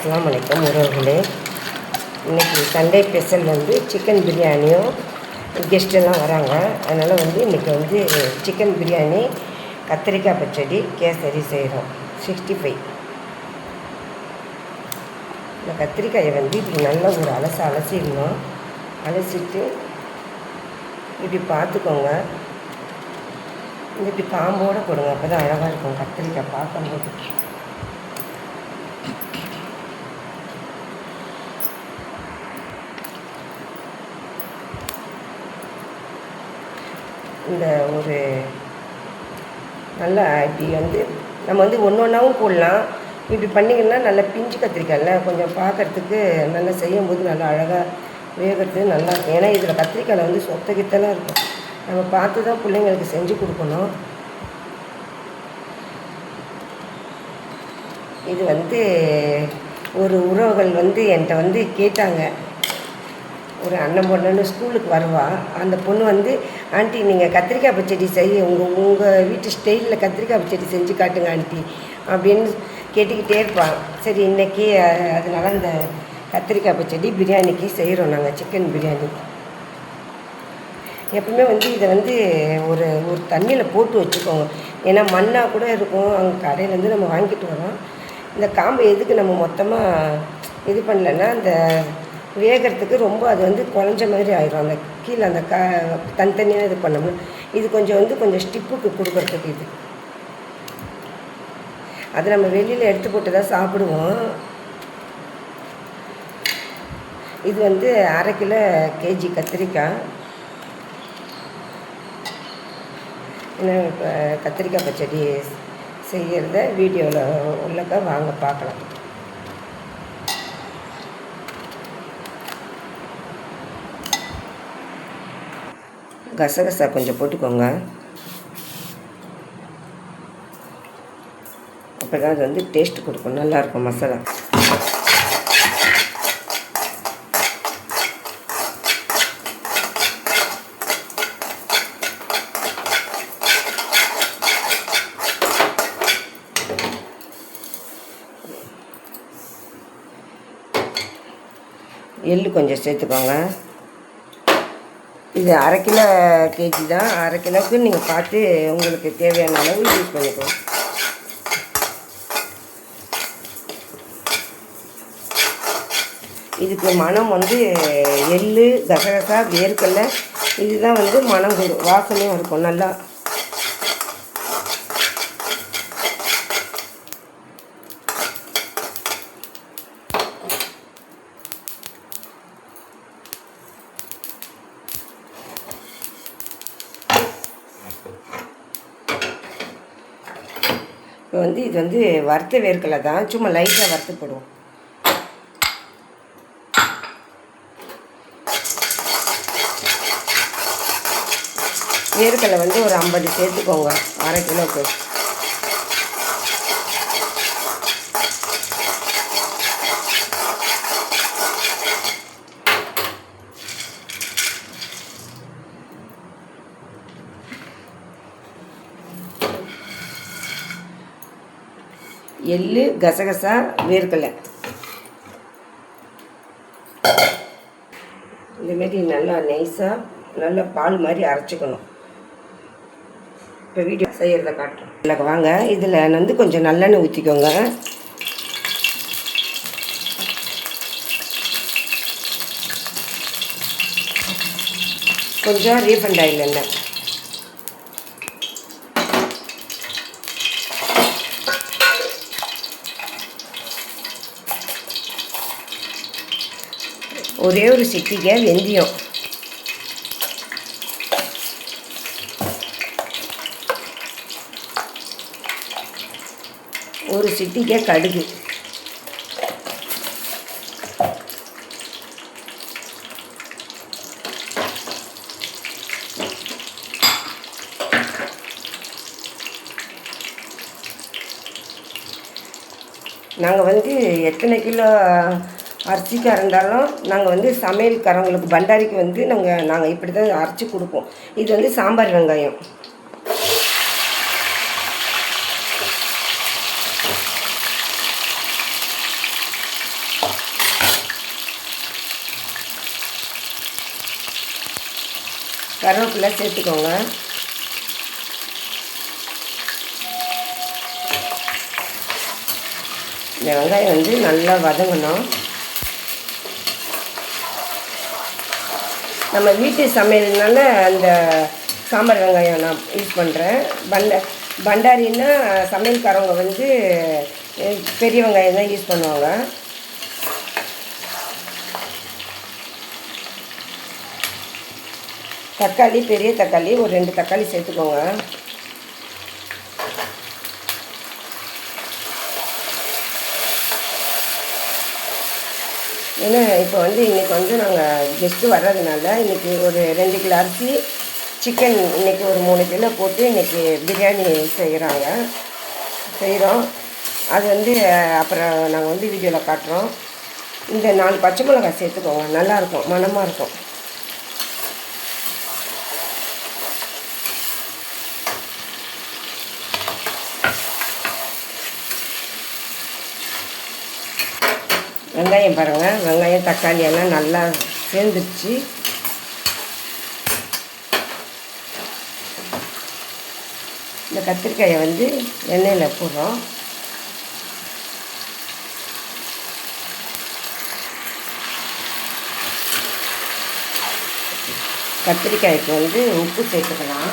அஸ்ஸலாமு அலைக்கும் உறவுகளே. இன்றைக்கி சண்டே ஸ்பெஷல் வந்து சிக்கன் பிரியாணியும் கெஸ்ட்டெல்லாம் வராங்க. அதனால் வந்து இன்றைக்கி வந்து சிக்கன் பிரியாணி, கத்திரிக்காய் பச்சடி, கேசரி செய்கிறோம். 65. இந்த கத்திரிக்காயை வந்து இப்படி நல்லா ஒரு அலசிடணும். அலசிட்டு இப்படி பார்த்துக்கோங்க. இப்படி காம்போடு போடுங்க, அப்போ தான் அழகாக இருக்கும் கத்திரிக்காய் பார்க்கும்போது. இந்த ஒரு நல்லா இப்படி வந்து நம்ம வந்து ஒன்று ஒன்றாவும் போடலாம். இப்படி பண்ணிங்கன்னா நல்லா பிஞ்சு கத்திரிக்காயில் கொஞ்சம் பார்க்குறதுக்கு நல்லா செய்யும்போது நல்லா அழகாக வேகிறது நல்லாயிருக்கும். ஏன்னா இதில் கத்திரிக்காயில் வந்து சொத்தகித்தலாம் இருக்கும். நம்ம பார்த்து தான் பிள்ளைங்களுக்கு செஞ்சு கொடுக்கணும். இது வந்து ஒரு உறவுகள் வந்து என்கிட்ட வந்து கேட்டாங்க. ஒரு அண்ணன் பொண்ணுன்னு ஸ்கூலுக்கு வருவா. அந்த பொண்ணு வந்து, ஆண்டி நீங்கள் கத்திரிக்காய் பச்சடி உங்கள் வீட்டு ஸ்டைலில் கத்திரிக்காய் பச்சடி செஞ்சு காட்டுங்க ஆண்டி அப்படின்னு கேட்டுக்கிட்டே இருப்பாங்க. சரி, இன்றைக்கி அதனால் இந்த கத்திரிக்காய் பச்சடி பிரியாணிக்கு செய்கிறோம். நாங்கள் சிக்கன் பிரியாணி எப்பவுமே வந்து இதை வந்து ஒரு தண்ணியில் போட்டு வச்சுக்கோங்க. ஏன்னா மண்ணாக கூட இருக்கும். அங்கே கடையிலேருந்து நம்ம வாங்கிட்டு வரோம். இந்த காம்பு எதுக்கு நம்ம மொத்தமாக இது பண்ணலைன்னா அந்த வேகிறதுக்கு ரொம்ப அது வந்து குழஞ்ச மாதிரி ஆயிடும். அந்த கீழே அந்த தனித்தனியாக இது பண்ணோம்னா இது கொஞ்சம் ஸ்டிப்புக்கு கொடுக்குறதுக்கு இது. அது நம்ம வெளியில் எடுத்து போட்டு தான் சாப்பிடுவோம். இது வந்து 1/2 கிலோ கேஜி கத்திரிக்காய். இப்போ கத்திரிக்காய் பச்சடி செய்கிறத வீடியோவில் உள்ளக்க வாங்க பார்க்கலாம். கசகசா கொஞ்சம் போட்டுக்கோங்க. அப்போ தான் அது வந்து டேஸ்ட் கொடுக்கும், நல்லாயிருக்கும் மசாலா. எள்ளு கொஞ்சம் சேர்த்துக்கோங்க. இது 1/2 கிலோ கேஜி தான். 1/2 கிலோவுக்கு நீங்கள் பார்த்து உங்களுக்கு தேவையான அளவு யூஸ் பண்ணிக்கோங்க. இதுக்கு மனம் வந்து எள்ளு, கசகசா, வேர்க்கடலை இதுதான் வந்து மனம் கொடுக்கும், வாசனையும் இருக்கும் நல்லா. இப்போ வந்து இது வந்து வறுத்த வேர்க்கடலை தான், சும்மா லைட்டாக வறுத்து போடுவோம். வேர்க்கடலை வந்து ஒரு 50 சேர்த்துக்கோங்க 1/2 கிலோவுக்கு. எள்ளு, கசகசா, வேர்க்கடலை இந்தமாரி நல்லா நைஸாக நல்லா பால் மாதிரி அரைச்சிக்கணும். இப்போ வீடியோ செய்கிறத காட்டுறோம். இல்லை வாங்க, இதில் வந்து கொஞ்சம் நல்லெண்ணெய் ஊற்றிக்கோங்க. கொஞ்சம் ரீஃபண்ட் ஆயில் எண்ணெய், ஒரே ஒரு சிட்டிகை வெந்தயம், ஒரு சிட்டிகை கடுகு, நாங்கள் வந்து எத்தனை கிலோ அரிசிக்காக இருந்தாலும் நாங்கள் வந்து சமையல்காரங்களுக்கு பண்டாரிக்கு வந்து நாங்கள் இப்படி தான் அரைச்சி கொடுப்போம். இது வந்து சாம்பார் வெங்காயம், கருவேப்பிலை சேர்த்துக்கோங்க. இந்த வெங்காயம் வந்து நல்லா வதங்கணும். நம்ம வீட்டு சமையல்னால அந்த சாம்பார் வெங்காயம் நான் யூஸ் பண்ணுறேன். பண்டாரின்னா சமையல்காரவங்க வந்து பெரிய வெங்காயம் தான் யூஸ் பண்ணுவாங்க. தக்காளி, பெரிய தக்காளி ஒரு 2 தக்காளி சேர்த்துக்கோங்க. ஏன்னா இப்போ வந்து இன்றைக்கி வந்து நாங்கள் கெஸ்ட்டு வர்றதுனால இன்றைக்கி ஒரு 2 கிலோ அரிசி, சிக்கன் இன்றைக்கி ஒரு 3 கிலோ போட்டு இன்றைக்கி பிரியாணி செய்கிறோம். அது வந்து அப்புறம் நாங்கள் வந்து வீடியோவில் காட்டுறோம். இந்த 4 பச்சை மிளகாய் சேர்த்துக்கோங்க, நல்லாயிருக்கும், மணமாக இருக்கும். வெங்காயம் பாருங்கள், வெங்காயம் தக்காளி எல்லாம் நல்லா சேர்ந்துருச்சு. இந்த கத்திரிக்காயை வந்து எண்ணெயில் போடுறோம். கத்திரிக்காய்க்கு வந்து உப்பு சேர்த்துக்கலாம்.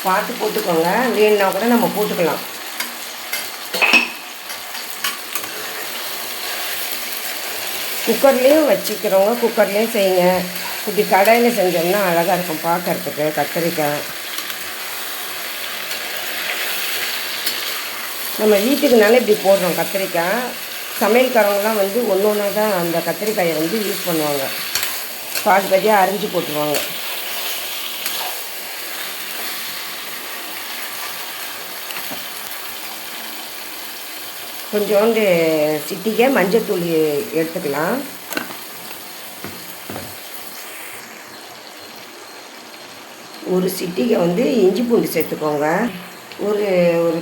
பார்த்து போட்டுக்கோங்க, வேணுன்னா கூட நம்ம போட்டுக்கலாம். குக்கர்லேயும் வச்சுக்கிறவங்க குக்கர்லேயும் செய்யுங்க. இப்படி கடாயில் செஞ்சோம்னா அழகாக இருக்கும் பார்க்கறதுக்கு. கத்திரிக்காய் நம்ம வீட்டுக்குனால இப்படி போடுறோம். கத்திரிக்காய் சமையல்காரங்களாம் வந்து ஒன்று ஒன்றா தான் அந்த கத்திரிக்காயை வந்து யூஸ் பண்ணுவாங்க. பாதியாக அரிஞ்சு போட்டுருவாங்க. கொஞ்சோண்டு சிட்டிகை மஞ்சத்தூள் எடுத்துக்கலாம். ஒரு சிட்டிகை வந்து இஞ்சி பூண்டு சேர்த்துக்கோங்க. ஒரு ஒரு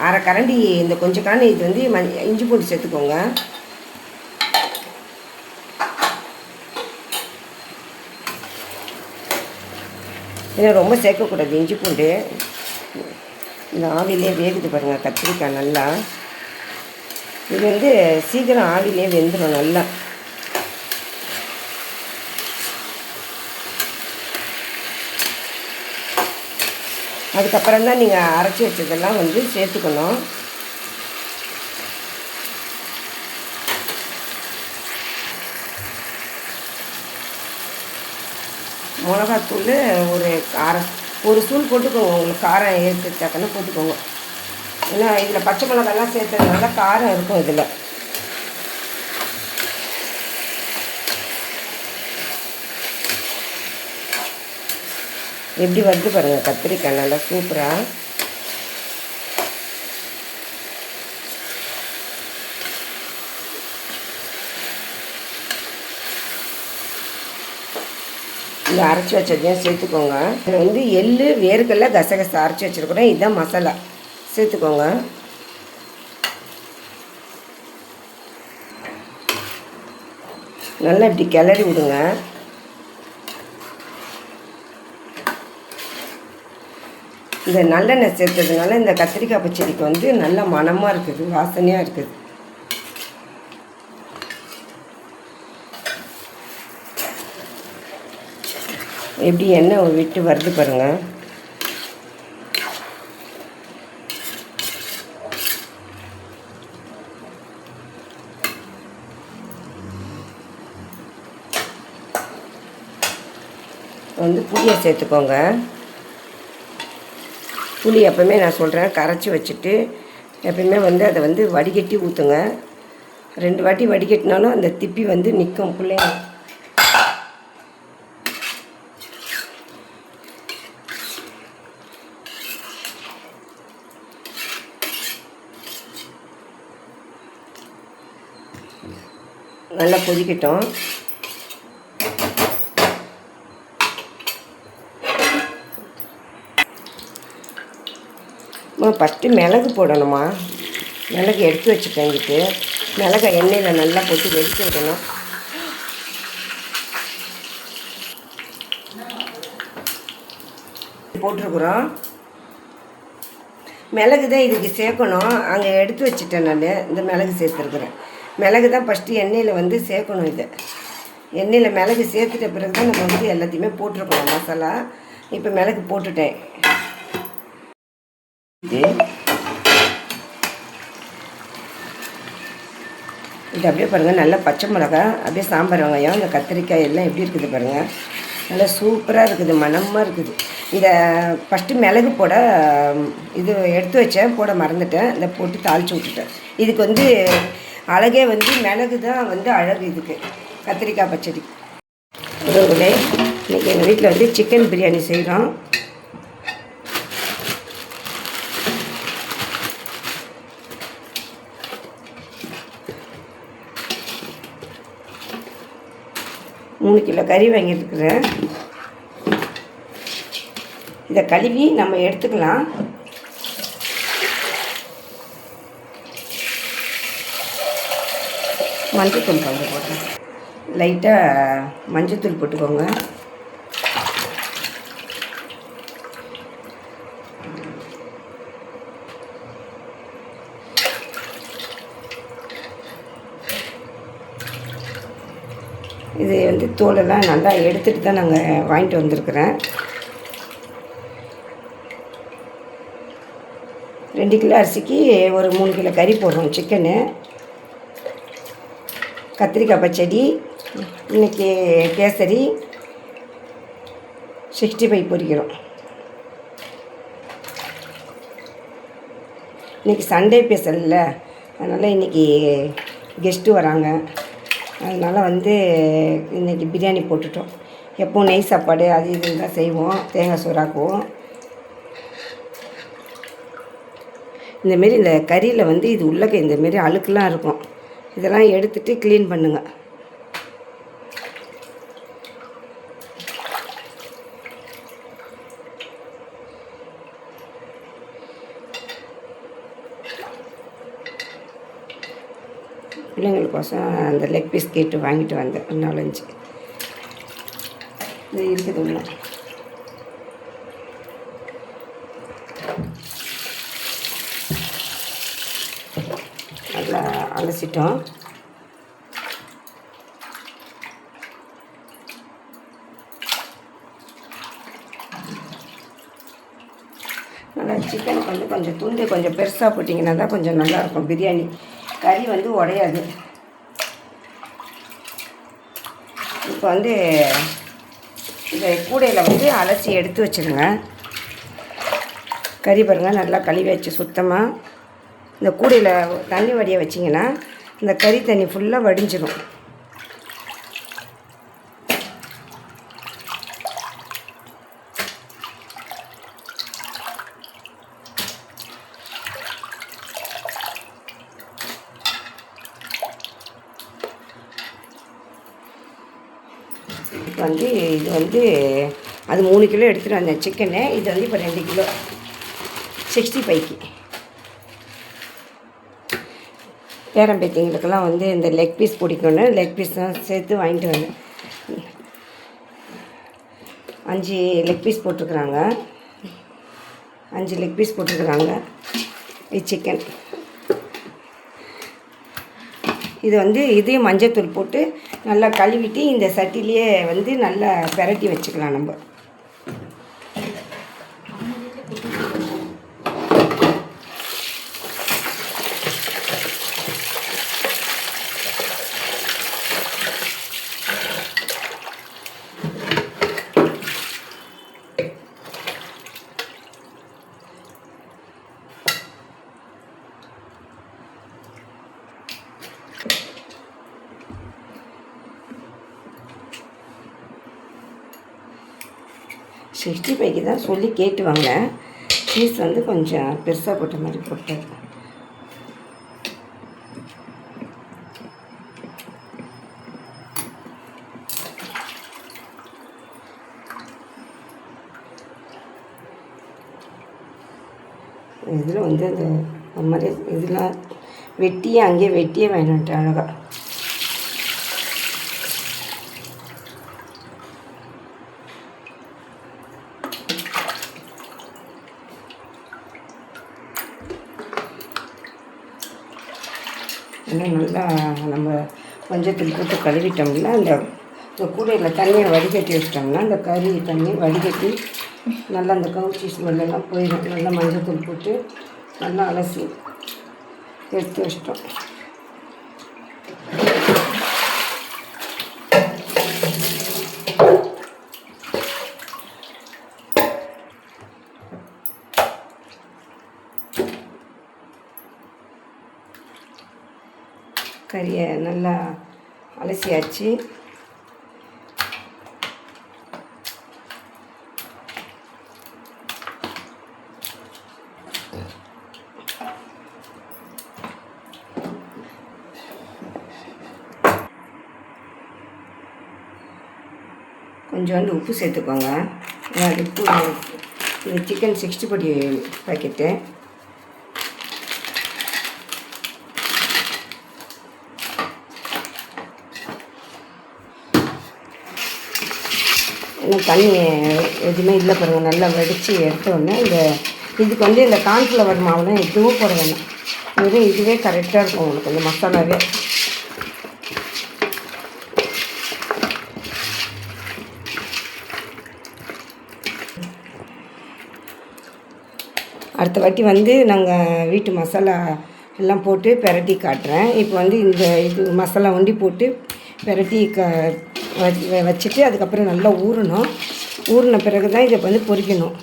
அரை கரண்டி இந்த கொஞ்சம் காணி இது வந்து இஞ்சி பூண்டு சேர்த்துக்கோங்க. ஏன்னா ரொம்ப சேர்க்கக்கூடாது இஞ்சி பூண்டு. இந்த ஆவிலே வேகுது பாருங்கள் கத்திரிக்காய் நல்லா. இது வந்து சீக்கிரம் ஆவிலே வெந்துடும் நல்லா. அதுக்கப்புறம் தான் நீங்கள் அரைச்சி வச்சதெல்லாம் வந்து சேர்த்துக்கணும். மிளகாத்தூள் ஒரு ஸ்பூன் போட்டுக்கோங்க. உங்களுக்கு காரம் ஏற்றுச்சாக்கன்னு போட்டுக்கோங்க. ஏன்னா இதில் பச்சை மிளகாலாம் சேர்த்ததுனால காரம் இருக்கும். இதில் எப்படி வருது பாருங்கள் கத்திரிக்காய் நல்லா சூப்பராக. இந்த அரைச்சி வச்சதையும் சேர்த்துக்கோங்க. இதில் வந்து எள்ளு, வேர்க்கடலை, கசகசை அரைச்சி வச்சுருக்குறோம். இதுதான் மசாலா, சேர்த்துக்கோங்க. நல்லா இப்படி கிளறி விடுங்க. இந்த நல்லெண்ணெய் சேர்த்ததுனால இந்த கத்திரிக்காய் பச்சடிக்கு வந்து நல்ல மணமாக இருக்குது, வாசனையாக இருக்குது. எப்படி எண்ணெய் விட்டு வருது பாருங்கள். வந்து புளியை சேர்த்துக்கோங்க. புளி எப்போவுமே நான் சொல்கிறேன் கரைச்சி வச்சுட்டு எப்போயுமே வந்து அதை வந்து வடிகட்டி ஊற்றுங்க. 2 வாட்டி வடிகட்டினாலும் அந்த திப்பி வந்து நிற்கும் பிள்ளைங்க. நல்லா கொதிக்கட்டும். ஃபஸ்ட்டு மிளகு போடணுமா. மிளகு எடுத்து வச்சுட்டேங்கிட்டு மிளகை எண்ணெயில் நல்லா போட்டு வெடிக்க விடணும். போட்டிருக்குறோம். மிளகு தான் இதுக்கு சேர்க்கணும். அங்கே எடுத்து வச்சுட்டேன் நான். இந்த மிளகு சேர்த்துருக்குறேன். மிளகு தான் ஃபஸ்ட்டு எண்ணெயில் வந்து சேர்க்கணும். இதை எண்ணெயில் மிளகு சேர்த்துட்ட பிறகு தான் நம்ம வந்து எல்லாத்தையுமே போட்டிருக்கணும் மசாலா. இப்போ மிளகு போட்டுட்டேன். இது அப்படியே பாருங்கள், நல்லா பச்சை மிளகா, அப்படியே சாம்பார் வெங்காயம், இந்த கத்திரிக்காய் எல்லாம் எப்படி இருக்குது பாருங்கள். நல்லா சூப்பராக இருக்குது, மணமாக இருக்குது. இதை ஃபஸ்ட்டு மிளகு போட இது எடுத்து வச்சேன், போட மறந்துட்டேன். இதை போட்டு தாளித்து விட்டுட்டேன். இதுக்கு வந்து அழகே வந்து மிளகு தான் வந்து அழகு. இதுக்கு கத்திரிக்காய் பச்சடி. உறவுகளே, இன்றைக்கி எங்கள் வீட்டில் வந்து சிக்கன் பிரியாணி செய்கிறோம். மூணு கிலோ கறி வாங்கியிருக்கிறேன். இதை கழுவி நம்ம எடுத்துக்கலாம். மஞ்சத்தூள் கொஞ்சம் போட்டேன். லைட்டாக மஞ்சத்தூள் போட்டுக்கோங்க. இது வந்து தோலெல்லாம் நல்லா எடுத்துகிட்டு தான் நாங்கள் வாங்கிட்டு வந்திருக்கிறேன். 2 கிலோ அரிசிக்கு ஒரு 3 கிலோ கறி போடுறோம் சிக்கனு. கத்திரிக்காய் பச்சடி, இன்றைக்கி கேசரி, 65 பொரிக்கிறோம். இன்றைக்கி சண்டே ஸ்பெஷல்ல, அதனால் இன்றைக்கி கெஸ்ட்டு வராங்க. அதனால் வந்து இன்றைக்கி பிரியாணி போட்டுட்டோம். எப்போவும் நெய் சாப்பாடு அது இது தான் செய்வோம், தேங்காய் சோறாக்குவோம். இந்தமாரி இந்த கறியில் வந்து இது உள்ளக்க இந்தமாரி அழுக்கெலாம் இருக்கும். இதெல்லாம் எடுத்துகிட்டு க்ளீன் பண்ணுங்கள். பிள்ளைங்களுக்கோசம் அந்த லெக் பீஸ் கேட்டு வாங்கிட்டு வந்தேன். 4-5 இது இருக்குது உள்ள. நல்லா அலசிட்டோம். நல்லா சிக்கனுக்கு வந்து கொஞ்சம் துண்டு கொஞ்சம் பெருசாக போட்டிங்கன்னா தான் கொஞ்சம் நல்லாயிருக்கும் பிரியாணி. கறி வந்து உடையாது. இப்போ வந்து இந்த கூடையில் வந்து அலசி எடுத்து வச்சுருங்க. கறி பாருங்கள், நல்லா கழுவி வச்சு சுத்தமாக இந்த கூடையில் தண்ணி வடிய வச்சிங்கன்னா இந்த கறி தண்ணி ஃபுல்லாக வடிஞ்சிடும். வந்து இது வந்து அது 3 கிலோ எடுத்துகிட்டு வந்தேன் சிக்கனு. இது வந்து இப்போ 2 கிலோ 65க்கு. பேரம்பேத்திங்களுக்கெல்லாம் வந்து இந்த லெக் பீஸ் பிடிக்கணும். லெக் பீஸ் தான் சேர்த்து வாங்கிட்டு வந்தேன். 5 லெக் பீஸ் போட்டிருக்குறாங்க. 5 லெக் பீஸ் போட்டிருக்குறாங்க. இது சிக்கன். இது வந்து இதையும் மஞ்சத்தூள் போட்டு நல்லா கழுவிட்டு இந்த சட்டிலேயே வந்து நல்லா பெரட்டி வச்சுக்கலாம் நம்ம. சிக்ஸ்டி ஃபைவ்க்கு தான் சொல்லி கேட்டு வாங்கினேன். சீஸ் வந்து கொஞ்சம் பெருசாக போட்ட மாதிரி போட்டேன். இதில் வந்து அந்த மாதிரி இதெல்லாம் வெட்டியே அங்கேயே வெட்டியே வேணுன்ட்டு அழகாக. இன்னும் நல்லா நம்ம மஞ்சத்தூள் போட்டு கழுவிட்டோம்னா அந்த கூடையில் தண்ணியை வடிகட்டி வச்சிட்டோம்னா அந்த கறி தண்ணி வடிகட்டி நல்லா அந்த கவுச்சி ஸ்மெல்லாம் போயிடும். நல்லா மஞ்சத்தூள் போட்டு நல்லா அலசி எடுத்து வச்சிட்டோம். கறியை நல்லா அலசியாச்சு. கொஞ்சோண்டு உப்பு சேர்த்துக்கோங்க. அது உப்பு இது சிக்கன் 60 பாக்கெட்டு. இன்னும் தண்ணி எதுவுமே இல்லை பாருங்கள். நல்லா வடித்து எடுத்தோடனே இதுக்கு வந்து இந்த கார்ன்ஃப்ளவர் மாவுலாம் எதுவும் போட வேண்டாம். வெறும் இதுவே கரெக்டாக இருக்கும் உங்களுக்கு இந்த மசாலாவே. அடுத்த வாட்டி வந்து நாங்கள் வீட்டு மசாலா எல்லாம் போட்டு பெரட்டி காட்டுறேன். இப்போ வந்து இது மசாலா ஒண்டி போட்டு பெரட்டி வச்சுட்டு அதுக்கப்புறம் நல்லா ஊறணும். ஊறின பிறகு தான் இதை வந்து பொரிக்கணும்.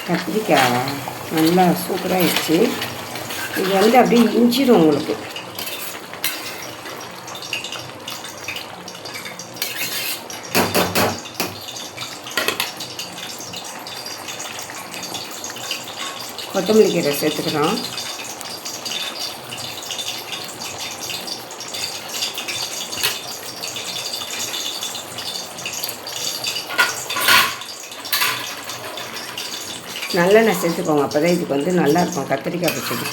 கத்திரிக்காய் நல்லா சூப்பராகிடுச்சு. இது வந்து அப்படியே இஞ்சிடும் உங்களுக்கு. கொத்தமல்லி கீரை சேர்த்துக்கிறோம். நல்லெண்ணெய் சேர்த்துக்கோங்க. அப்போ தான் இதுக்கு வந்து நல்லாயிருக்கும் கத்திரிக்காய் பச்சடி.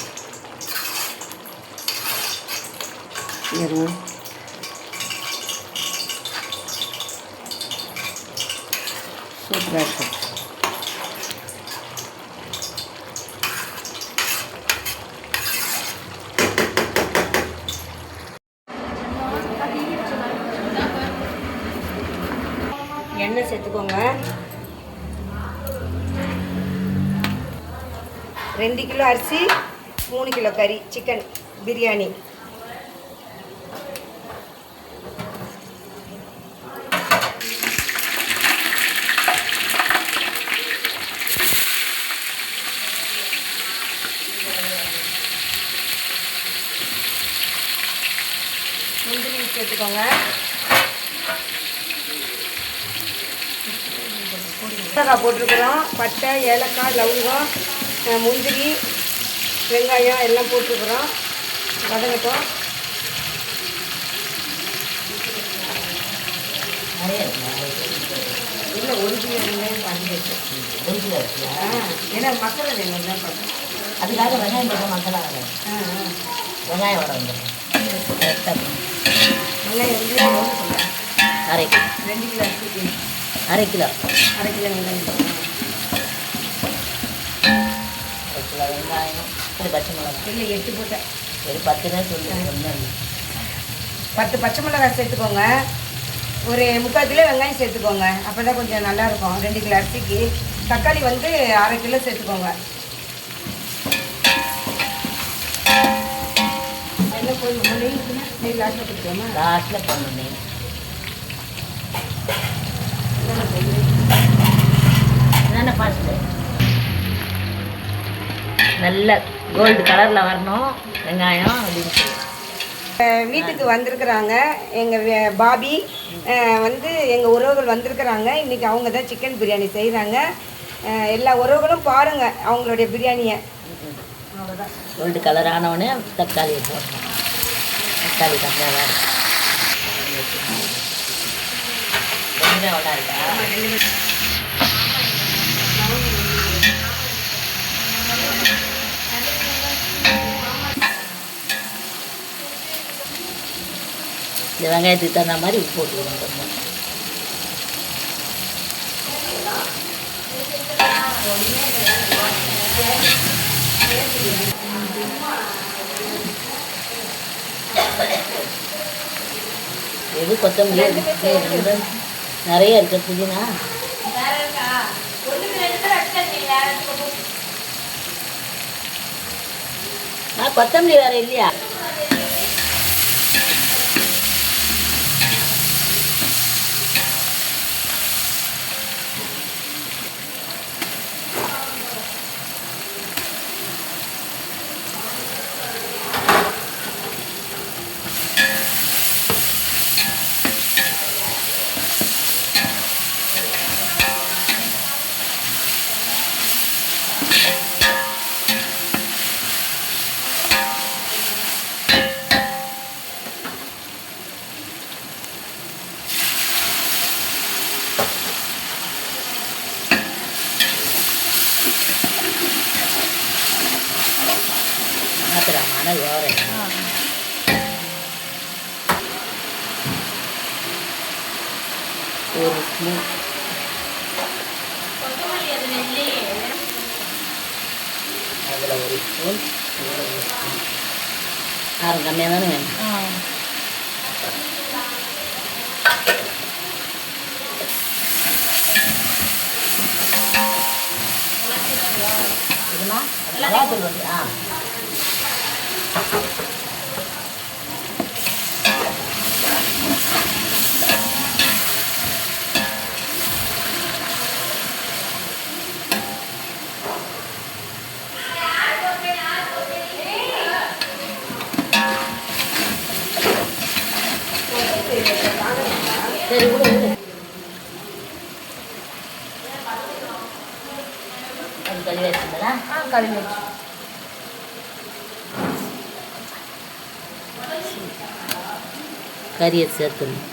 சூப்பராக இருக்கும். எண்ணெய் சேர்த்துக்கோங்க. 2 கிலோ அரிசி, 3 கிலோ கறி சிக்கன் பிரியாணி. முந்திரி சேர்த்துக்கோங்க. மிளகாய் போட்டிருக்கிறோம். பட்டை, ஏலக்காய், லவங்கம், முந்திரி, வெங்காயம் எல்லாம் போட்டுருக்குறோம். வதங்கட்டும். இல்லை 1 கிலோ வெங்காயம் பண்ணிட்டு 1 கிலோ இருக்குல்ல. ஏன்னா மசாலா வெங்காயம் தான் பார்க்கணும். அதுக்காக வெங்காயம் போட மசாலா வெங்காயம் வர வந்துடும். வெங்காயம் வந்து 1/2 கிலோ 2 கிலோ அரிசிக்கு 1/2 கிலோ வெங்காயம். வெங்காயம் ஒரு பச்சை மிளகாய் இல்லை 8 போட்டேன். ஒரு 10 தான் சொல்லுங்கள். 10 பச்சை மிளகாய் சேர்த்துக்கோங்க. ஒரு 3/4 கிலோ வெங்காயம் சேர்த்துக்கோங்க. அப்போ தான் கொஞ்சம் நல்லாயிருக்கும். 2 கிலோ அரிசிக்கு. தக்காளி வந்து 1/2 கிலோ சேர்த்துக்கோங்க. என்ன போய் நெய் லாஸ்ட்டில் கொடுத்துக்கோமா? லாஸ்ட்டில் போடணும் நெய். என்னென்ன ஃபாஸ்ட்டு நல்ல கோல்டு கலரில் வரணும் வெங்காயம் அப்படின்னு சொல்லி. வீட்டுக்கு வந்திருக்கிறாங்க எங்கள் பாபி வந்து எங்கள் உறவுகள் வந்திருக்கிறாங்க. இன்றைக்கி அவங்க தான் சிக்கன் பிரியாணி செய்கிறாங்க. எல்லா உறவுகளும் பாருங்கள் அவங்களுடைய பிரியாணியை. அவ்வளோதான். கோல்டு கலர் ஆனவுடனே தக்காளியை போடணும். தக்காளி கம்மியாக தான் இருக்கும். ரெண்டுமே ஒன்றா இருக்கா? இந்த வெங்காயத்துக்கு தகுந்த மாதிரி உப்பு போட்டுக்கணும் கொஞ்சம். எது கொத்தமல்லி நிறைய இருக்கு புதினா. கொத்தமல்லி வேற இல்லையா? மாத்திரமான யோரை ஒரு ஸ்பூன் அதில் ஒரு ஸ்பூன் காரம் கம்மியாக தானே வேணும். இதுனா மிளகாத்தூள் வந்து சரி விடு விடு. அது கறி வச்சுங்களா? கறி வச்சு கறியை சேர்த்துணும்.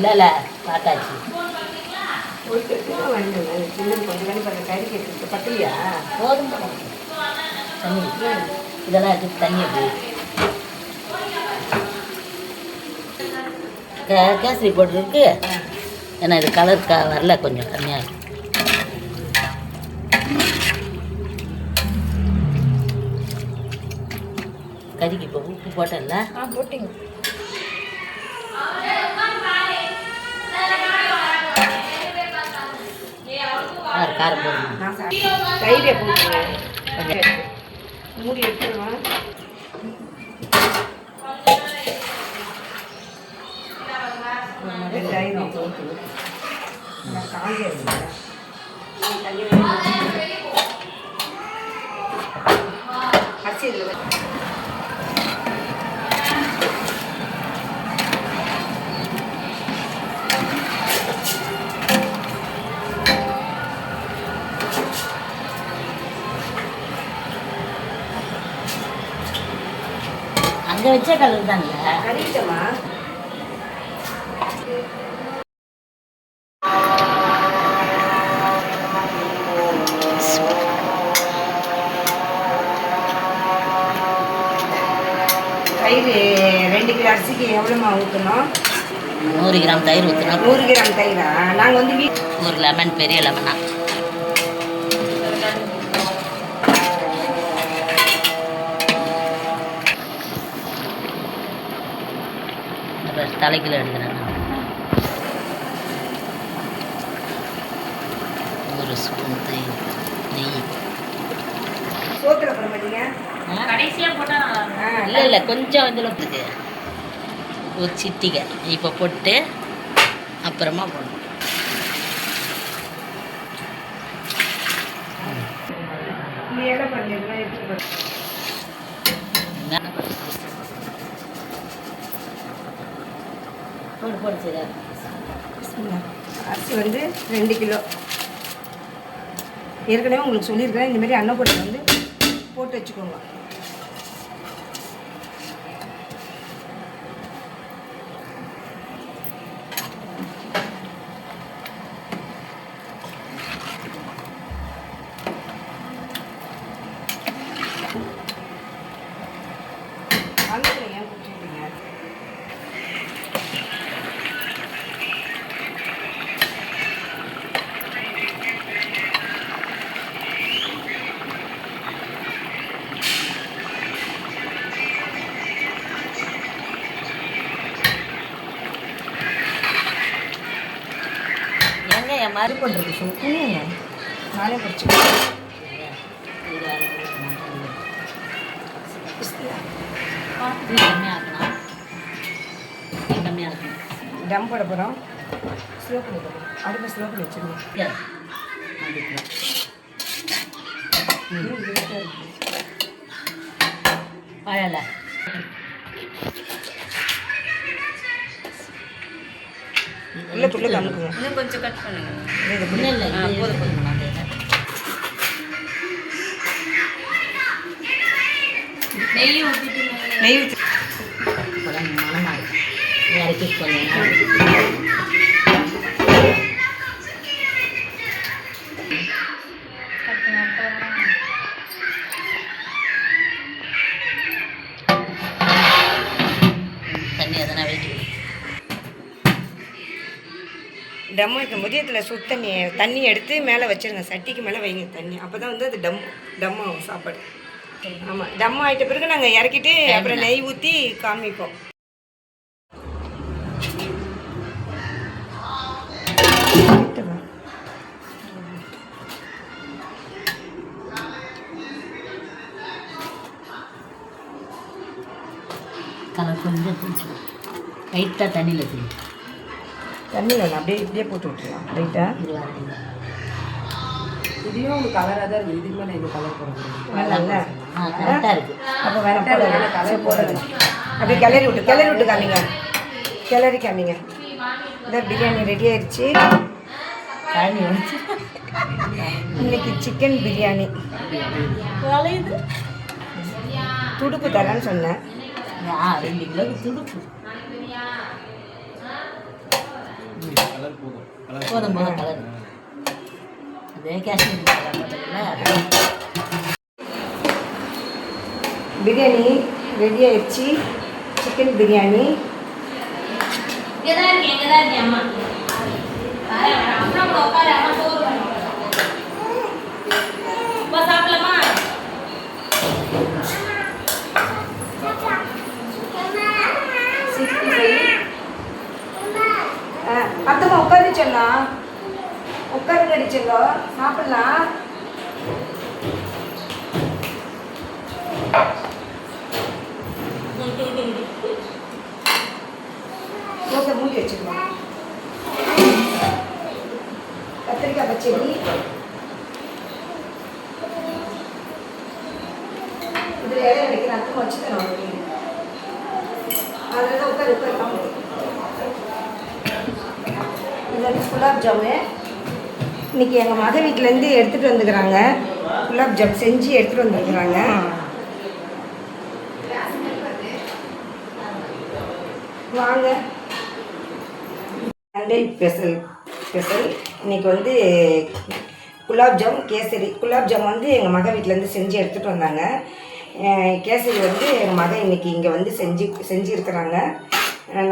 இல்லை பார்த்தாச்சு. பத்திரியா போதும் தண்ணி இதெல்லாம் எடுத்து தண்ணி எப்படி கேசரி போட்டுருக்கு. ஏன்னா இது கலர் வரல, கொஞ்சம் கம்மியாக இருக்கும். கறிக்கு இப்போ உப்பு போட்டல போட்டிங்க. காரம் போடணும். தயிரை போட்டு மூடி எடுத்துருவோம். வெங்காயம் போட்டு காஞ்ச அரிசி அங்கே வச்ச கலர் தான்ல கறிட்டமா. தயிர் 2 கிலோ அரிசிக்கு எவ்வளோமா ஊற்றணும்? 100 கிராம் தயிர் ஊற்றணும். 100 கிராம் தயிரா? நாங்கள் வந்து ஒரு லெமன், பெரிய லெமனா. தலைக்கில் எடுக்கிறேன். ஒரு ஸ்பூன் நெய். இல்லை இல்லை கொஞ்சம் இதில் இருக்குது ஒரு சிட்டிகை இப்போ போட்டு அப்புறமா போடணும். போட்டு போட்டு சரி. அரிசி வந்து 2 கிலோ. ஏற்கனவே உங்களுக்கு சொல்லியிருக்கிறேன், இந்தமாரி அன்னப்பொடி வந்து போட்டு வச்சுக்கோங்க. ஆந்தில் ஏன் குடிச்சிருக்கீங்க? எங்க என் மாதிரி பண்ணுறது சொல்லுங்க, நானே குடிச்சுக்கிறேன். கம்மியாக இருக்கலாம், கம்மியாக இருக்கும். டம் போட போகிறோம். ஸ்லோ பண்ணி போகிறோம். அடுப்பை ஸ்லோ பண்ணி வச்சுருங்க. பழலை உள்ளுக்குள்ளே கமுக்குங்க. இன்னும் கொஞ்சம் கட் பண்ணுங்க. இல்லை இல்லை போதும் போதும். நெய் ஊற்றிட்டு நெய் ஊற்றி மனமாக இருக்கும். இறக்கி கொஞ்சம் தண்ணி எதனா வெயிட் டம் வைக்கும்போது இதில் சுடு தண்ணி எடுத்து மேலே வச்சுருங்க. சட்டிக்கு மேலே வைங்க தண்ணி. அப்போ தான் வந்து அது டம் ஆகும் சாப்பாடு. ஆமாம், டம் ஆகிட்ட பிறகு நாங்கள் இறக்கிட்டு அப்புறம் நெய் ஊற்றி காமிப்போம். கலர் கொஞ்சம் பிடிச்சிடும். லைட்டாக தண்ணியில் தூக்கி தண்ணியில் அப்படியே இப்படியே போட்டு விட்டுருலாம் ரைட்டாக. இதுவும் உங்களுக்கு கலராக தான் இருக்குது. இதுக்கு மேலே இது கலர் போடுறது நல்லா கரெக்டாக இருக்குது. அப்போ வேணாம் கலர் போடுறது. அப்படியே கிளறி விட்டு காமிங்க. கிளறி காமிங்க. இந்த பிரியாணி ரெடி ஆயிடுச்சு. தண்ணி வந்து இன்னைக்கு சிக்கன் பிரியாணி. வளையுது. துடுப்பு தரேன்னு சொன்னேன். 2 கிலோக்கு துடுப்பு போதும் போதும். கலர் அதே காஷ்மீர் கலர் போட்டதில்ல. பிரியாணி ரெடி ஆயிடுச்சு. சிக்கன் பிரியாணி. இங்கே தான் இருக்கேன் அம்மா. அப்புறம் உட்காரு, அம்மா சோறு பண்ணுவோம். இப்போ சாப்பிடலாமா? அத்தம்மா உட்காந்து சொல்லலாம். உட்காந்து கடிச்சோ சாப்பிடலாம். ஓகே, மூடி வச்சுக்கலாம். கத்திரிக்காய் பச்சடி. இதில் இலைய வைக்கிறேன். அத்தம்மா வச்சு தரோம். அதில் தான் உட்காந்து இது வந்து குலாப் ஜாமு. இன்றைக்கி எங்கள் மக வீட்டிலேருந்து எடுத்துகிட்டு வந்துக்கிறாங்க. குலாப் ஜாம் செஞ்சு எடுத்துகிட்டு வந்துருக்குறாங்க. வாங்க. சண்டே ஸ்பெஷல் இன்றைக்கி வந்து குலாப் ஜாம் கேசரி. குலாப் ஜாம் வந்து எங்கள் மக வீட்டிலேருந்து செஞ்சு எடுத்துகிட்டு வந்தாங்க. கேசரி வந்து எங்கள் மக இன்றைக்கி இங்கே வந்து செஞ்சுருக்கிறாங்க.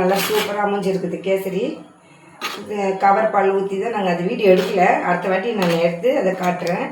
நல்லா சூப்பராக அமைஞ்சிருக்குது கேசரி. கவர் பால் ஊற்றி தான் நாங்கள் அது வீடியோ எடுக்கல. அடுத்த வாட்டி நான் எடுத்து அதை காட்டுறேன்.